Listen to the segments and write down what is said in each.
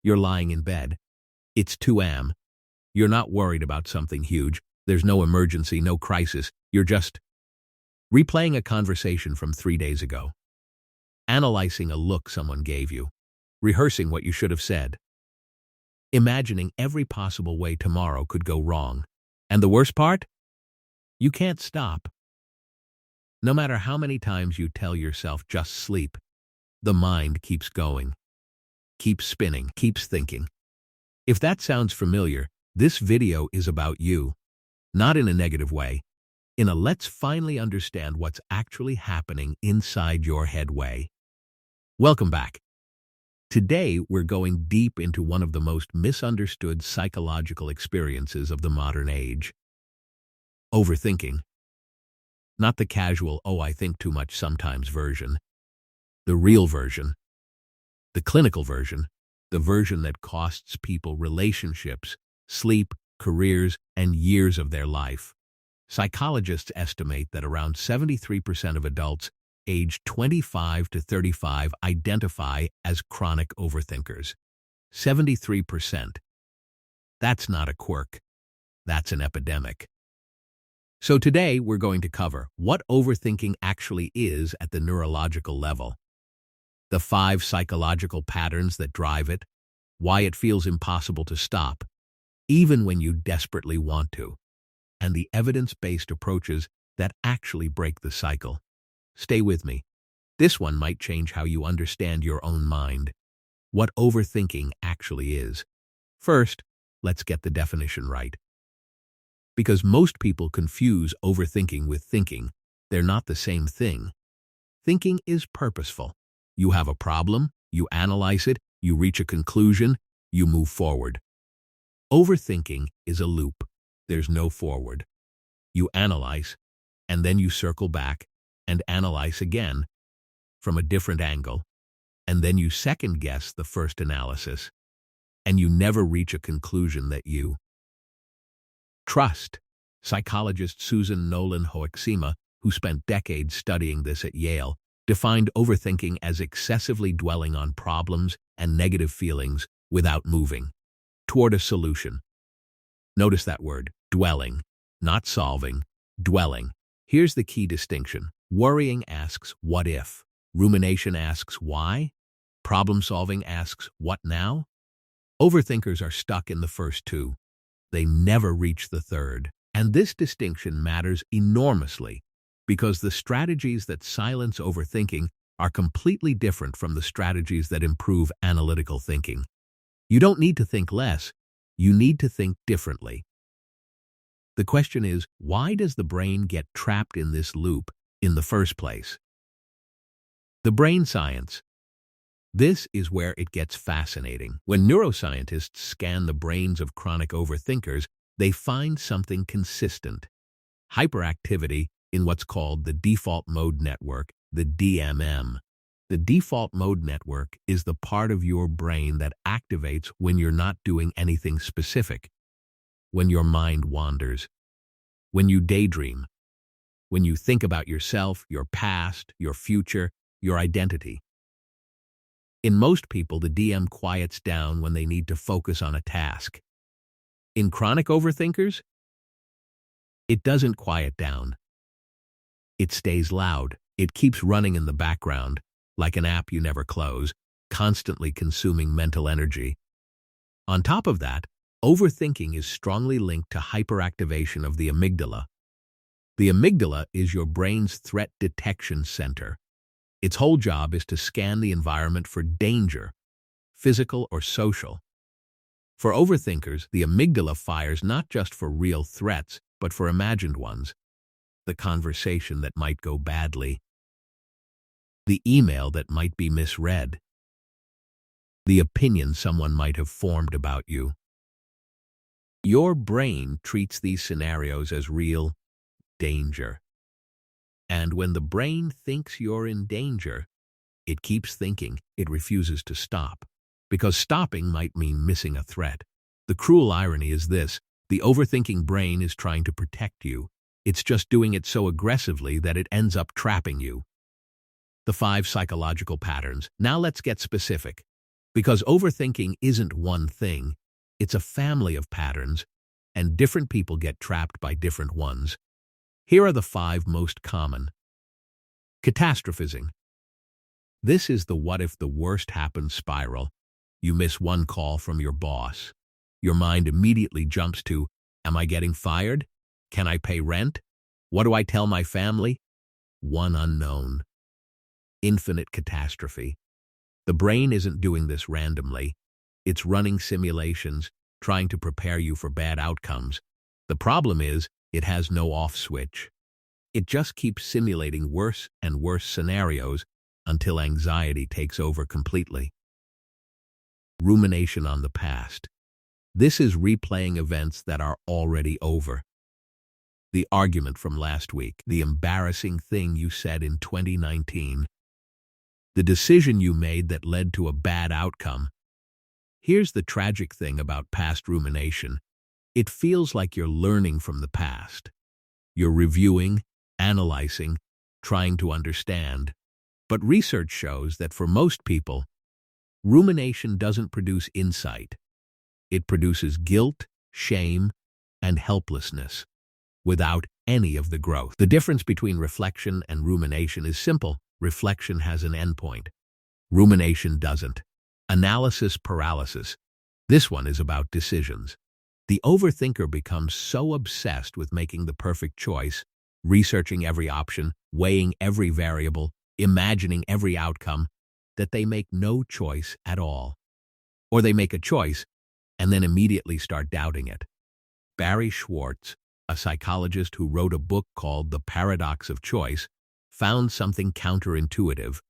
You're lying in bed. It's 2 a.m. You're not worried about something huge. There's no emergency, no crisis. You're just replaying a conversation from 3 days ago, analyzing a look someone gave you, rehearsing what you should have said, imagining every possible way tomorrow could go wrong. And the worst part? You can't stop. No matter how many times you tell yourself just sleep, the mind keeps going, keeps spinning, keeps thinking. If that sounds familiar, this video is about you. Not in a negative way, in a let's finally understand what's actually happening inside your head way. Welcome back. Today, we're going deep into one of the most misunderstood psychological experiences of the modern age. Overthinking. Not the casual, oh, I think too much sometimes version. The real version. The clinical version. The version that costs people relationships, sleep, careers, and years of their life. Psychologists estimate that around 73% of adults aged 25 to 35 identify as chronic overthinkers. 73%. That's not a quirk. That's an epidemic. So today we're going to cover what overthinking actually is at the neurological level, the 5 psychological patterns that drive it, why it feels impossible to stop, even when you desperately want to, and the evidence-based approaches that actually break the cycle. Stay with me. This one might change how you understand your own mind, what overthinking actually is. First, let's get the definition right. Because most people confuse overthinking with thinking. They're not the same thing. Thinking is purposeful. You have a problem, you analyze it, you reach a conclusion, you move forward. Overthinking is a loop. There's no forward. You analyze, and then you circle back and analyze again from a different angle, and then you second-guess the first analysis, and you never reach a conclusion that you trust. Psychologist Susan Nolan-Hoeksema, who spent decades studying this at Yale, defined overthinking as excessively dwelling on problems and negative feelings without moving toward a solution. Notice that word, dwelling, not solving, dwelling. Here's the key distinction. Worrying asks, what if? Rumination asks, why? Problem-solving asks, what now? Overthinkers are stuck in the first two. They never reach the third. And this distinction matters enormously because the strategies that silence overthinking are completely different from the strategies that improve analytical thinking. You don't need to think less. You need to think differently. The question is, why does the brain get trapped in this loop in the first place? The brain science. This is where it gets fascinating. When neuroscientists scan the brains of chronic overthinkers, they find something consistent. Hyperactivity in what's called the default mode network, the DMM. The default mode network is the part of your brain that activates when you're not doing anything specific, when your mind wanders, when you daydream, when you think about yourself, your past, your future, your identity. In most people, the DM quiets down when they need to focus on a task. In chronic overthinkers, it doesn't quiet down. It stays loud. It keeps running in the background, like an app you never close, constantly consuming mental energy. On top of that, overthinking is strongly linked to hyperactivation of the amygdala. The amygdala is your brain's threat detection center. Its whole job is to scan the environment for danger, physical or social. For overthinkers, the amygdala fires not just for real threats, but for imagined ones. The conversation that might go badly. The email that might be misread. The opinion someone might have formed about you. Your brain treats these scenarios as real danger. And when the brain thinks you're in danger, it keeps thinking. It refuses to stop. Because stopping might mean missing a threat. The cruel irony is this: the overthinking brain is trying to protect you. It's just doing it so aggressively that it ends up trapping you. The 5 psychological patterns. Now let's get specific. Because overthinking isn't one thing, it's a family of patterns, and different people get trapped by different ones. Here are the 5 most common. Catastrophising. This is the what if the worst happens spiral. You miss one call from your boss. Your mind immediately jumps to, am I getting fired? Can I pay rent? What do I tell my family? One unknown. Infinite catastrophe. The brain isn't doing this randomly. It's running simulations, trying to prepare you for bad outcomes. The problem is, it has no off switch. It just keeps simulating worse and worse scenarios until anxiety takes over completely. Rumination on the past. This is replaying events that are already over. The argument from last week, the embarrassing thing you said in 2019, the decision you made that led to a bad outcome. Here's the tragic thing about past rumination. It feels like you're learning from the past. You're reviewing, analyzing, trying to understand. But research shows that for most people, rumination doesn't produce insight. It produces guilt, shame, and helplessness, without any of the growth. The difference between reflection and rumination is simple. Reflection has an endpoint. Rumination doesn't. Analysis paralysis. This one is about decisions. The overthinker becomes so obsessed with making the perfect choice, researching every option, weighing every variable, imagining every outcome, that they make no choice at all. Or they make a choice and then immediately start doubting it. Barry Schwartz, a psychologist who wrote a book called The Paradox of Choice, found something counterintuitive.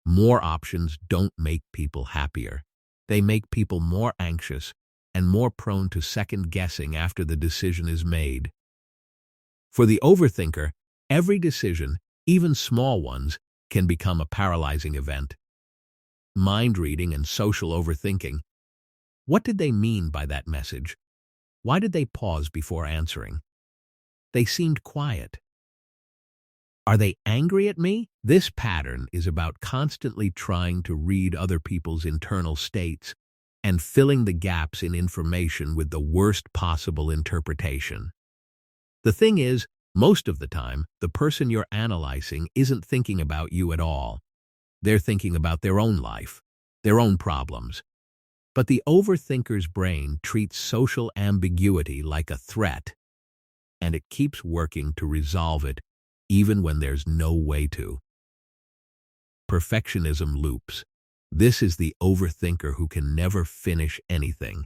More options don't make people happier. They make people more anxious and more prone to second-guessing after the decision is made. For the overthinker, every decision, even small ones, can become a paralyzing event. Mind reading and social overthinking. What did they mean by that message? Why did they pause before answering? They seemed quiet. Are they angry at me? This pattern is about constantly trying to read other people's internal states and filling the gaps in information with the worst possible interpretation. The thing is, most of the time, the person you're analyzing isn't thinking about you at all. They're thinking about their own life, their own problems. But the overthinker's brain treats social ambiguity like a threat, and it keeps working to resolve it even when there's no way to. Perfectionism loops. This is the overthinker who can never finish anything.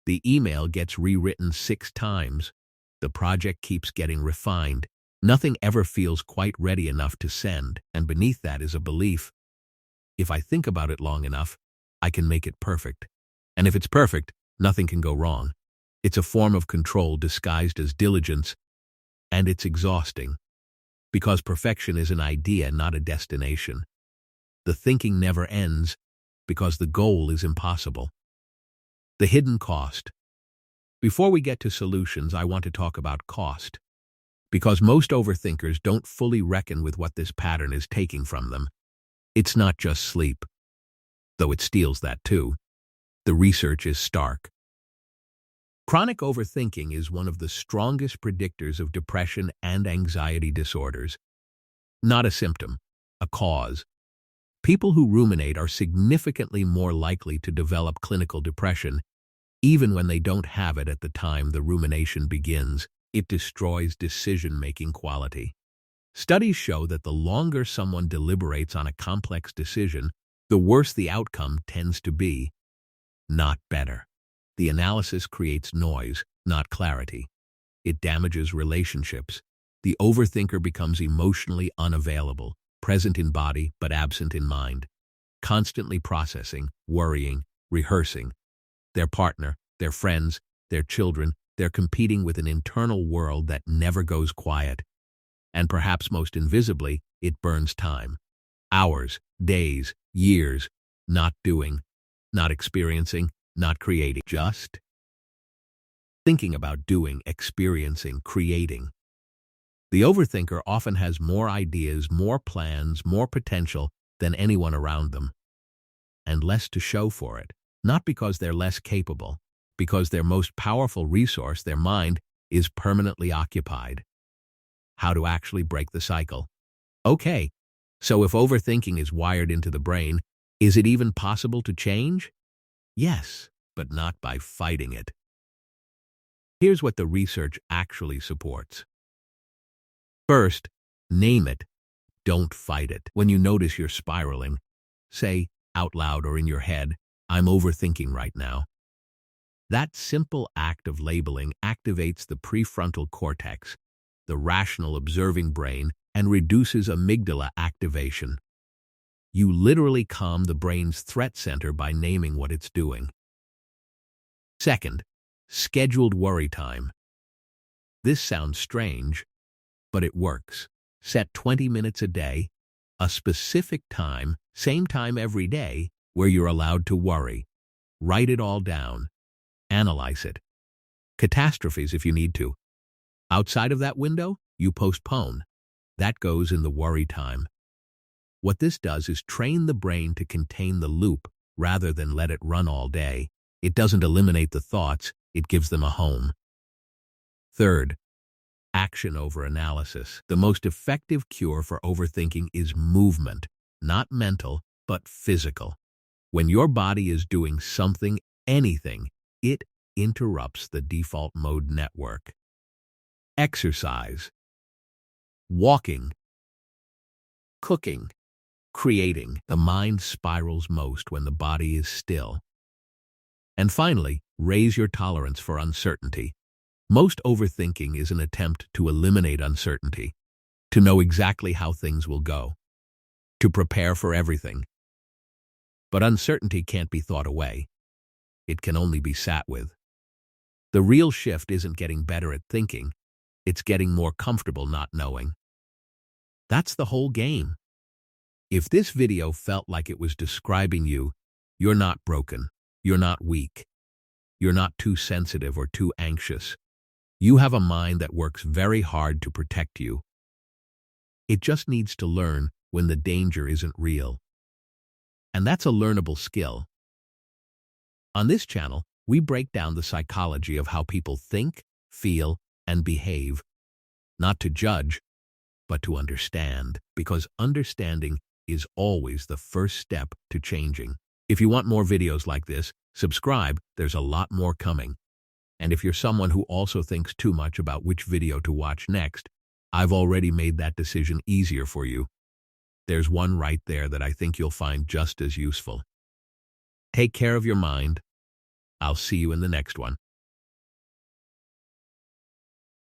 The email gets rewritten 6 times. The project keeps getting refined. Nothing ever feels quite ready enough to send, and beneath that is a belief. If I think about it long enough, I can make it perfect. And if it's perfect, nothing can go wrong. It's a form of control disguised as diligence, and it's exhausting. Because perfection is an idea, not a destination. The thinking never ends because the goal is impossible. The hidden cost. Before we get to solutions, I want to talk about cost. Because most overthinkers don't fully reckon with what this pattern is taking from them. It's not just sleep, though it steals that too. The research is stark. Chronic overthinking is one of the strongest predictors of depression and anxiety disorders. Not a symptom, a cause. People who ruminate are significantly more likely to develop clinical depression, even when they don't have it at the time the rumination begins. It destroys decision-making quality. Studies show that the longer someone deliberates on a complex decision, the worse the outcome tends to be, not better. The analysis creates noise, not clarity. It damages relationships. The overthinker becomes emotionally unavailable, present in body but absent in mind, constantly processing, worrying, rehearsing. Their partner, their friends, their children, they're competing with an internal world that never goes quiet. And perhaps most invisibly, it burns time. Hours, days, years, not doing, not experiencing, not creating, just thinking about doing, experiencing, creating. The overthinker often has more ideas, more plans, more potential than anyone around them. and less to show for it, not because they're less capable, because their most powerful resource, their mind, is permanently occupied. How to actually break the cycle? Okay, so if overthinking is wired into the brain, is it even possible to change? Yes, but not by fighting it. Here's what the research actually supports. First, name it. Don't fight it. When you notice you're spiraling, say out loud or in your head, "I'm overthinking right now." That simple act of labeling activates the prefrontal cortex, the rational observing brain, and reduces amygdala activation. You literally calm the brain's threat center by naming what it's doing. Second, scheduled worry time. This sounds strange, but it works. Set 20 minutes a day, a specific time, same time every day, where you're allowed to worry. Write it all down. Analyze it. Catastrophize if you need to. Outside of that window, you postpone. That goes in the worry time. What this does is train the brain to contain the loop rather than let it run all day. It doesn't eliminate the thoughts, it gives them a home. Third, action over analysis. The most effective cure for overthinking is movement, not mental, but physical. When your body is doing something, anything, it interrupts the default mode network. Exercise, walking, cooking, creating. The mind spirals most when the body is still. And finally, raise your tolerance for uncertainty. Most overthinking is an attempt to eliminate uncertainty, to know exactly how things will go, to prepare for everything. But uncertainty can't be thought away. It can only be sat with. The real shift isn't getting better at thinking, it's getting more comfortable not knowing. That's the whole game. If this video felt like it was describing you, you're not broken, you're not weak, you're not too sensitive or too anxious. You have a mind that works very hard to protect you. It just needs to learn when the danger isn't real. And that's a learnable skill. On this channel, we break down the psychology of how people think, feel, and behave, not to judge, but to understand, because understanding is always the first step to changing. If you want more videos like this, subscribe, there's a lot more coming. And if you're someone who also thinks too much about which video to watch next, I've already made that decision easier for you. There's one right there that I think you'll find just as useful. Take care of your mind. I'll see you in the next one.